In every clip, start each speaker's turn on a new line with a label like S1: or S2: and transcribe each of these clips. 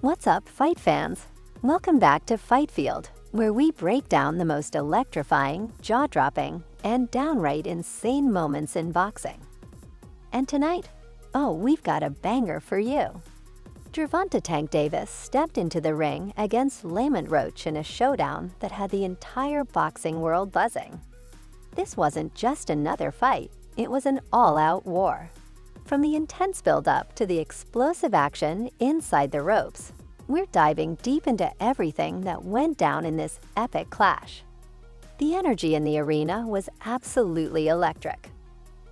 S1: What's up, fight fans? Welcome back to Fight Field, where we break down the most electrifying, jaw-dropping, and downright insane moments in boxing. And tonight, we've got a banger for you. Gervonta Tank Davis stepped into the ring against Lamont Roach in a showdown that had the entire boxing world buzzing. This wasn't just another fight, it was an all-out war. From the intense build-up to the explosive action inside the ropes, we're diving deep into everything that went down in this epic clash. The energy in the arena was absolutely electric.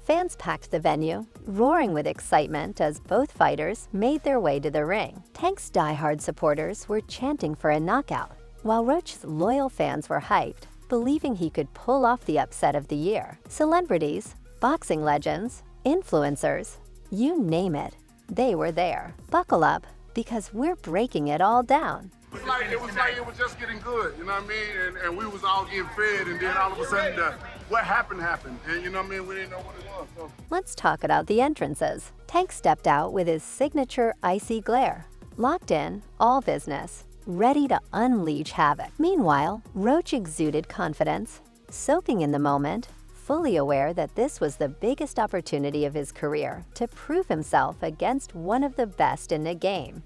S1: Fans packed the venue, roaring with excitement as both fighters made their way to the ring. Tank's diehard supporters were chanting for a knockout, while Roach's loyal fans were hyped, believing he could pull off the upset of the year. Celebrities, boxing legends, influencers, you name it, they were there. Buckle up, because we're breaking it all down.
S2: It was just getting good, you know what I mean? And we was all getting fed, and then all of a sudden, what happened. And you know what I mean? We didn't know what it was. So.
S1: Let's talk about the entrances. Tank stepped out with his signature icy glare, locked in, all business, ready to unleash havoc. Meanwhile, Roach exuded confidence, soaking in the moment, fully aware that this was the biggest opportunity of his career to prove himself against one of the best in the game.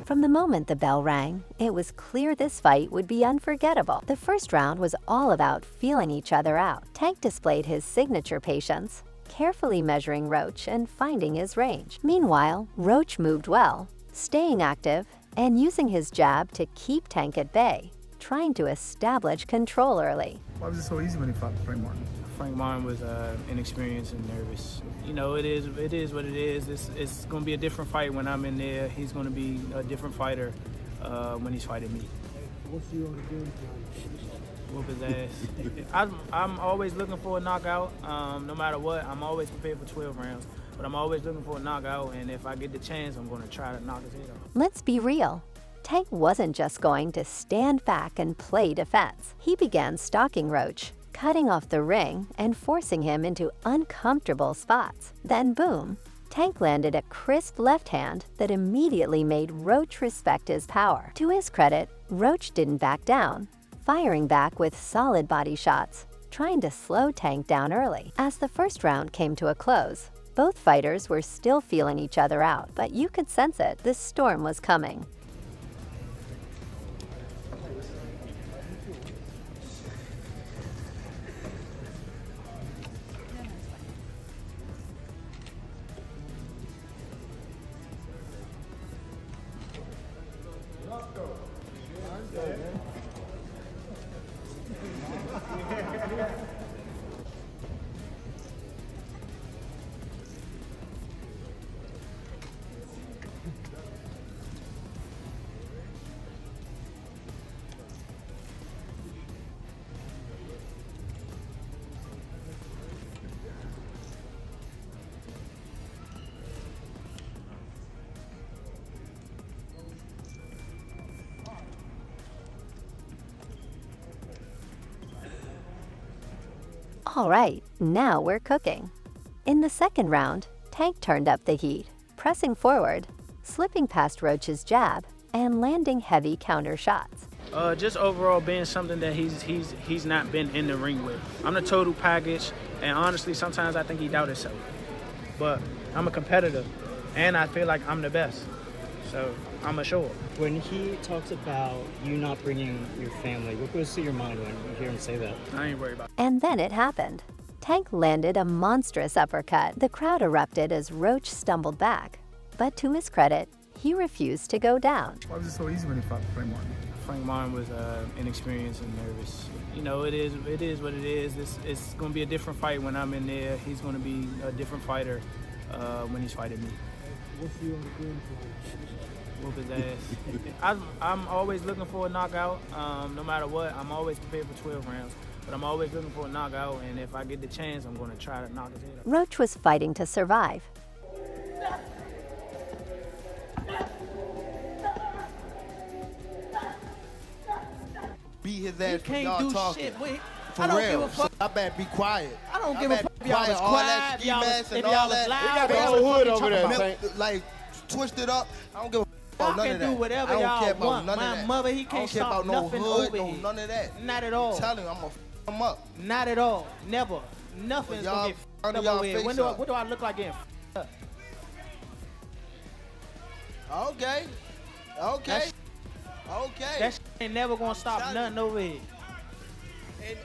S1: From the moment the bell rang, it was clear this fight would be unforgettable. The first round was all about feeling each other out. Tank displayed his signature patience, carefully measuring Roach and finding his range. Meanwhile, Roach moved well, staying active and using his jab to keep Tank at bay, trying to establish control early.
S3: Why was it so easy when he fought Frank Martin?
S4: Frank Martin was inexperienced and nervous. You know, it is what it is. It's going to be a different fight when I'm in there. He's going to be a different fighter when he's fighting me.
S3: What's you going to do?
S4: Whoop his ass. I'm always looking for a knockout. No matter what, I'm always prepared for 12 rounds. But I'm always looking for a knockout, and if I get the chance, I'm going to try to knock his head off.
S1: Let's be real. Tank wasn't just going to stand back and play defense. He began stalking Roach, cutting off the ring and forcing him into uncomfortable spots. Then boom, Tank landed a crisp left hand that immediately made Roach respect his power. To his credit, Roach didn't back down, firing back with solid body shots, trying to slow Tank down early. As the first round came to a close, both fighters were still feeling each other out, but you could sense it, this storm was coming. All right, now we're cooking. In the second round, Tank turned up the heat, pressing forward, slipping past Roach's jab, and landing heavy counter shots.
S4: Just overall being something that he's not been in the ring with. I'm the total package, and honestly, sometimes I think he doubts himself. But I'm a competitor, and I feel like I'm the best. So I'm a show.
S5: When he talks about you not bringing your family, what goes through your mind when you hear him say that?
S4: I ain't worried about it.
S1: And then it happened. Tank landed a monstrous uppercut. The crowd erupted as Roach stumbled back. But to his credit, he refused to go down.
S3: Why was it so easy when he fought Frank Martin?
S4: Frank Martin was inexperienced and nervous. You know, it is what it is. It's going to be a different fight when I'm in there. He's going to be a different fighter when he's fighting me.
S3: What's he on the game
S4: Whoop his ass. I'm always looking for a knockout. No matter what, I'm always prepared for 12 rounds. But I'm always looking for a knockout, and if I get the chance, I'm going to try to knock his head out.
S1: Roach was fighting to survive.
S6: Beat his ass for
S7: Can't
S6: y'all
S7: do
S6: talking.
S7: shit. Wait,
S6: For
S7: I don't
S6: real.
S7: give a fuck.
S6: So I better be quiet.
S7: I don't
S6: Y'all
S7: give a
S6: better
S7: fuck
S6: be
S7: if y'all was
S6: all that
S7: quiet,
S6: ski
S7: y'all was-
S6: mask and
S7: if
S6: all
S7: y'all was
S6: that.
S7: loud.
S6: They got
S7: Y'all
S6: the
S7: was
S6: whole hood
S7: fucking
S6: over there.
S7: talking
S6: Milk, like twisted up. I don't give a fuck
S7: Y'all
S6: about none
S7: can
S6: of
S7: do
S6: that.
S7: whatever
S6: I don't
S7: y'all
S6: care about
S7: want.
S6: none
S7: My
S6: of that.
S7: mother, he
S6: I
S7: can't
S6: don't care
S7: stop
S6: about no
S7: nothing
S6: hood,
S7: over
S6: no
S7: here.
S6: none of that.
S7: Not at all.
S6: I'm telling you, I'm gonna f him up.
S7: Not at all. Never. Nothing's
S6: Y'all
S7: gonna get
S6: under
S7: f***ed
S6: y'all
S7: up over here.
S6: face up.
S7: What do I look like getting f***ed up?
S6: Okay. Okay. Okay.
S7: That shit ain't never gonna stop
S6: telling
S7: nothing over here.
S6: And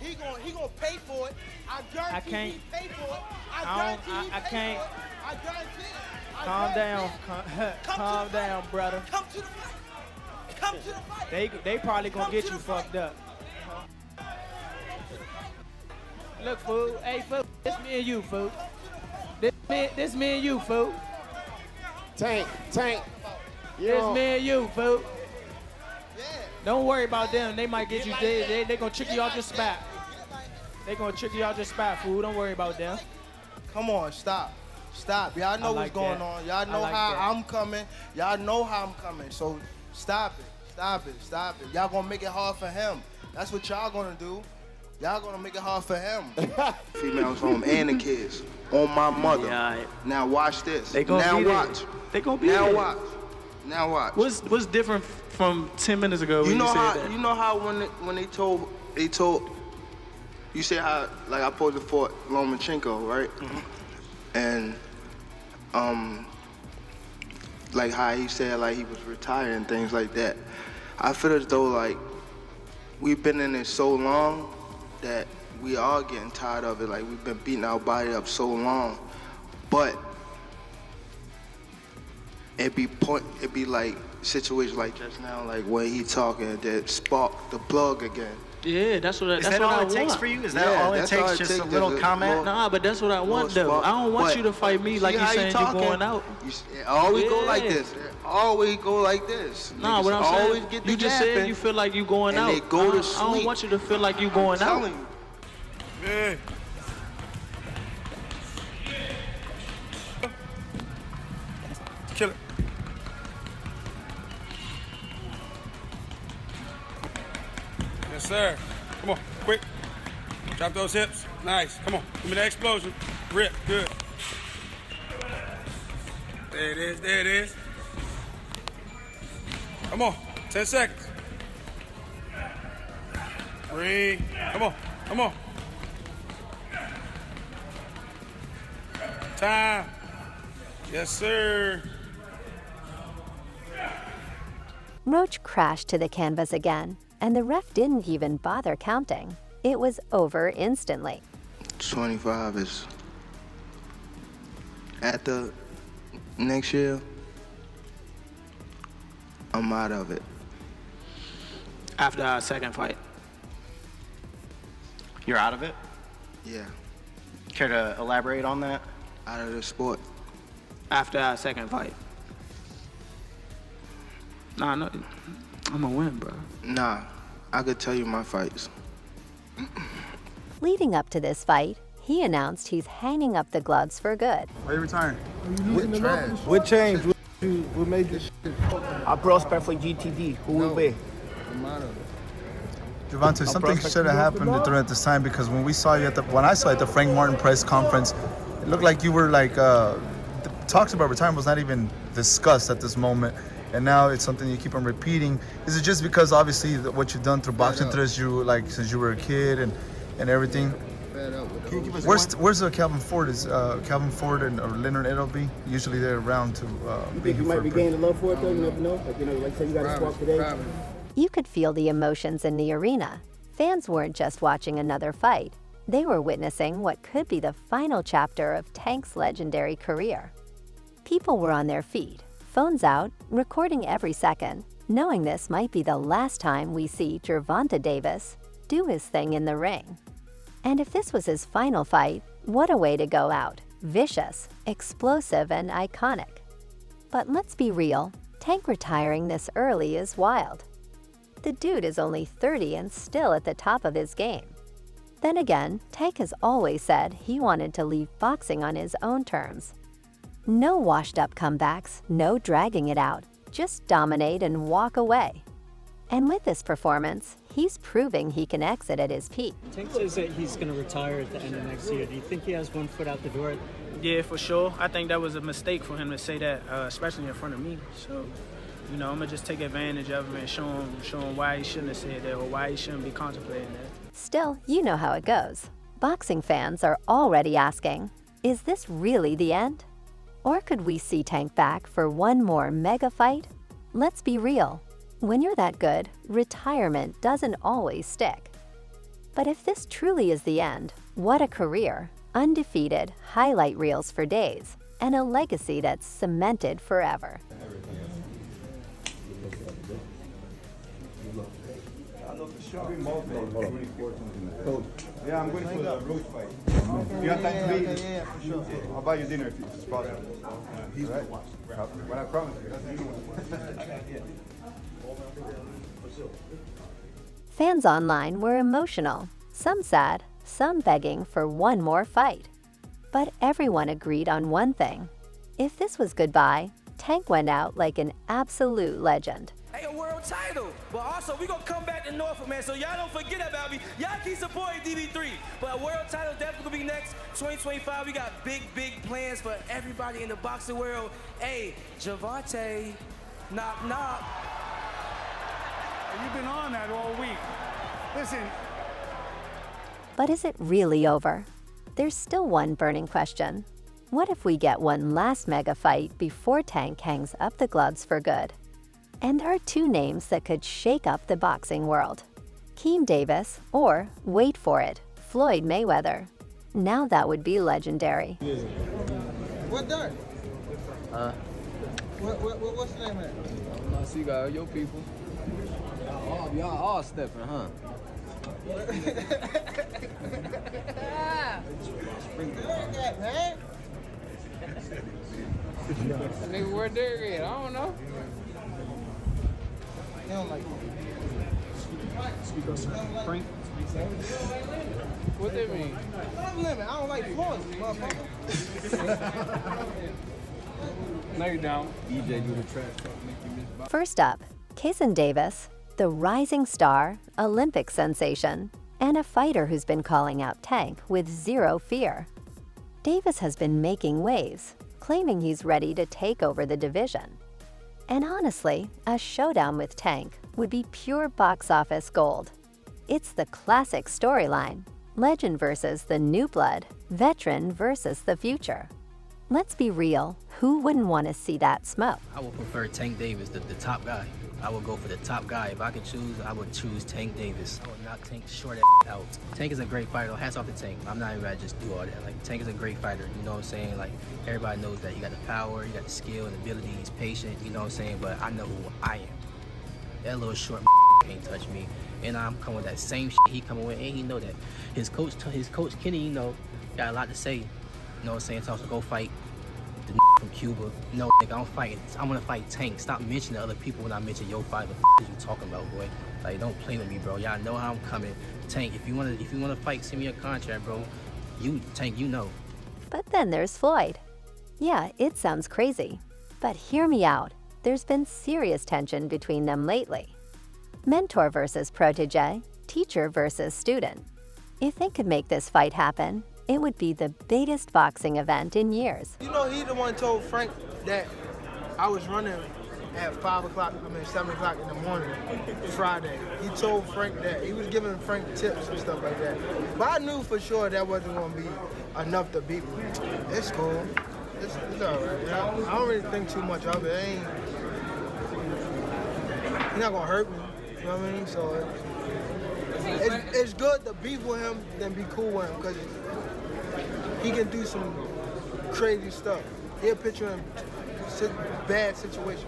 S6: he gonna pay for it. I guarantee
S7: I can't-
S6: he pay for it.
S7: I
S6: guarantee
S7: don't-
S6: he
S7: I
S6: pay
S7: can't-
S6: for it. I guarantee it. I
S7: Calm down.
S6: guarantee it.
S7: Calm
S6: to the
S7: down,
S6: fight.
S7: brother.
S6: Come to the fight. Come to the fight.
S7: They probably gonna
S6: Come
S7: get
S6: to
S7: you
S6: the fight.
S7: fucked up. Look, fool. Hey, fool. This me and you, fool. This me and you, fool.
S8: Tank.
S7: This me and you, fool.
S6: Yeah.
S7: Don't worry about them. They might get you. They gonna trick you off your spot. They gonna trick you out your spot, fool. Don't worry about them.
S6: Come on, stop. Stop. Y'all know
S7: like
S6: what's going
S7: that.
S6: on. Y'all know
S7: like
S6: how
S7: that.
S6: I'm coming. Y'all know how I'm coming. So stop it. Stop it. Stop it. Y'all gonna make it hard for him. That's what y'all gonna do. Y'all gonna make it hard for him. Females home and the kids. On my mother.
S4: Yeah, all right.
S6: Now watch this.
S4: They gonna
S6: now
S4: be there.
S6: watch.
S4: They gonna be
S6: now
S4: there.
S6: watch. Now watch.
S4: What's different from 10 minutes ago when
S6: You know
S4: you said
S6: how
S4: that?
S6: you know how when they told you said how like I posed for Lomachenko, right? And like how he said like he was retired and things like that. I feel as though like we've been in it so long that we are getting tired of it. Like we've been beating our body up so long, but it be like situations like just now, like when he talking that spark the plug again.
S4: Yeah, that's what I
S9: Is that all it takes
S4: want.
S9: for you? Is that
S6: Yeah,
S9: all it
S6: that's all
S9: takes?
S6: it
S9: Just
S6: takes,
S9: a little
S6: just a
S9: comment?
S6: little-
S4: Nah, but that's what I want though.
S6: Spark.
S4: I don't want
S6: But
S4: you to fight me like
S6: see
S4: you
S6: how
S4: saying you
S6: talking?
S4: going out.
S6: It always go like
S4: Yeah.
S6: this. It always go like this.
S4: Nah,
S6: Niggas
S4: what I'm
S6: always
S4: saying,
S6: get the
S4: you just
S6: yapping,
S4: said you feel like you going
S6: and
S4: out.
S6: they go to
S4: I don't
S6: sleep.
S4: want you to feel like you
S6: I'm
S4: going out.
S6: telling you.
S2: Yeah. Kill it. Yes, sir. Come on, quick. Drop those hips. Nice. Come on. Give me that explosion. Rip. Good. There it is. There it is. Come on. 10 seconds. 3. Come on. Come on. Time. Yes, sir.
S1: Roach crashed to the canvas again, and the ref didn't even bother counting. It was over instantly.
S6: 25 is at the next year. I'm out of it.
S4: After our second fight.
S9: You're out of it?
S6: Yeah,
S9: Care to elaborate on that?
S6: out of the sport.
S4: After our second fight. Nah, no, I'm gonna win, bro.
S6: Nah, I could tell you my fights.
S1: Leading up to this fight, he announced he's hanging up the gloves for good.
S3: Why are you retiring?
S6: With trash.
S8: What changed? What made this shit?
S10: I prospect for GTD. Who will be?
S3: Gervonta, something should have happened during this time because when I saw you at the Frank Martin press conference, it looked like you were like the talks about retirement was not even discussed at this moment, and now it's something you keep on repeating. Is it just because obviously what you've done through boxing since you were a kid and everything?
S6: Can you give us
S3: Where's Calvin Ford? Is Calvin Ford or Leonard Edelby usually they're around to be
S10: You might be gaining love for it though. You never know. Like say you got a swap today.
S1: You could feel the emotions in the arena. Fans weren't just watching another fight. They were witnessing what could be the final chapter of Tank's legendary career. People were on their feet, phones out, recording every second, knowing this might be the last time we see Gervonta Davis do his thing in the ring. And if this was his final fight, what a way to go out, vicious, explosive, and iconic. But let's be real, Tank retiring this early is wild. The dude is only 30 and still at the top of his game. Then again, Tank has always said he wanted to leave boxing on his own terms. No washed-up comebacks, no dragging it out, just dominate and walk away. And with this performance, he's proving he can exit at his peak.
S5: Tank says that he's going to retire at the end of next year. Do you think he has one foot out the door?
S4: Yeah, for sure. I think that was a mistake for him to say that, especially in front of me. So, I'm going to just take advantage of him and show him why he shouldn't have said that or why he shouldn't be contemplating that.
S1: Still, you know how it goes. Boxing fans are already asking, is this really the end? Or could we see Tank back for one more mega fight? Let's be real. When you're that good, retirement doesn't always stick. But if this truly is the end, what a career, undefeated, highlight reels for days, and a legacy that's cemented forever.
S11: Yeah, I'm going for the Roach fight. You have time to meet? Yeah, for sure. I'll buy you dinner if it's possible. He's right. But I promise you.
S1: Fans online were emotional, some sad, some begging for one more fight. But everyone agreed on one thing. If this was goodbye, Tank went out like an absolute legend.
S12: Hey, a world title. But also, we gonna come back to Norfolk, man, so y'all don't forget about me. Y'all keep supporting DB3. But a world title definitely gonna be next. 2025, we got big plans for everybody in the boxing world. Hey, Gervonta, knock, knock.
S13: You've been on that all week. Listen.
S1: But is it really over? There's still one burning question. What if we get one last mega fight before Tank hangs up the gloves for good? And there are two names that could shake up the boxing world. Keem Davis or, wait for it, Floyd Mayweather. Now that would be legendary.
S14: What that? What's the name of it?
S15: I see you got your people. Y'all all stepping, huh?
S14: Man.
S15: Nigga, where Derek at? I don't know.
S14: They don't like
S4: Speak up, Frank.
S15: What that mean?
S14: I don't like Floyd, motherfucker.
S15: No, you don't. EJ do the trash talk, make you miss boxing.
S1: First up, Kason Davis, the rising star, Olympic sensation, and a fighter who's been calling out Tank with zero fear. Davis has been making waves, claiming he's ready to take over the division. And honestly, a showdown with Tank would be pure box office gold. It's the classic storyline, legend versus the new blood, veteran versus the future. Let's be real, who wouldn't want to see that smoke?
S16: I would prefer Tank Davis, the top guy. I would go for the top guy. If I could choose, I would choose Tank Davis. I would not Tank short out. Tank is a great fighter. Hats off to Tank. I'm not even about to just do all that. Like, Tank is a great fighter. You know what I'm saying? Like, everybody knows that. You got the power, you got the skill and ability. He's patient. You know what I'm saying? But I know who I am. That little short can't touch me. And I'm coming with that same shit he coming with, and he know that. His coach Kenny, you know, got a lot to say. You know what I'm saying? So go fight the from Cuba. No, nigga, I'm gonna fight Tank. Stop mentioning other people when I mention your fight. What the is you talking about, boy? Like, don't play with me, bro. Y'all know how I'm coming. Tank, if you wanna fight, send me a contract, bro. Tank, you know.
S1: But then there's Floyd. Yeah, it sounds crazy, but hear me out. There's been serious tension between them lately. Mentor versus protege, teacher versus student. If they could make this fight happen, it would be the biggest boxing event in years.
S14: You know, he the one told Frank that I was running at 7 o'clock in the morning, Friday. He told Frank that. He was giving Frank tips and stuff like that. But I knew for sure that wasn't going to be enough to beat me. It's cool. It's all right. I don't really think too much of it. He's not going to hurt me. You know what I mean? So it's good to beef with him than be cool with him, because he can do some crazy stuff. He'll put you in bad situations.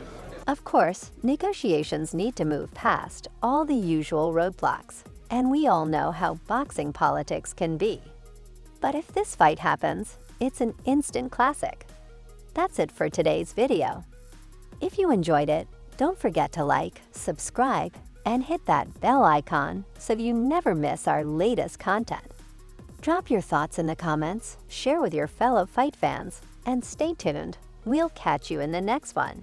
S1: Of course, negotiations need to move past all the usual roadblocks, and we all know how boxing politics can be. But if this fight happens, it's an instant classic. That's it for today's video. If you enjoyed it, don't forget to like, subscribe, and hit that bell icon so you never miss our latest content. Drop your thoughts in the comments, share with your fellow fight fans, and stay tuned. We'll catch you in the next one.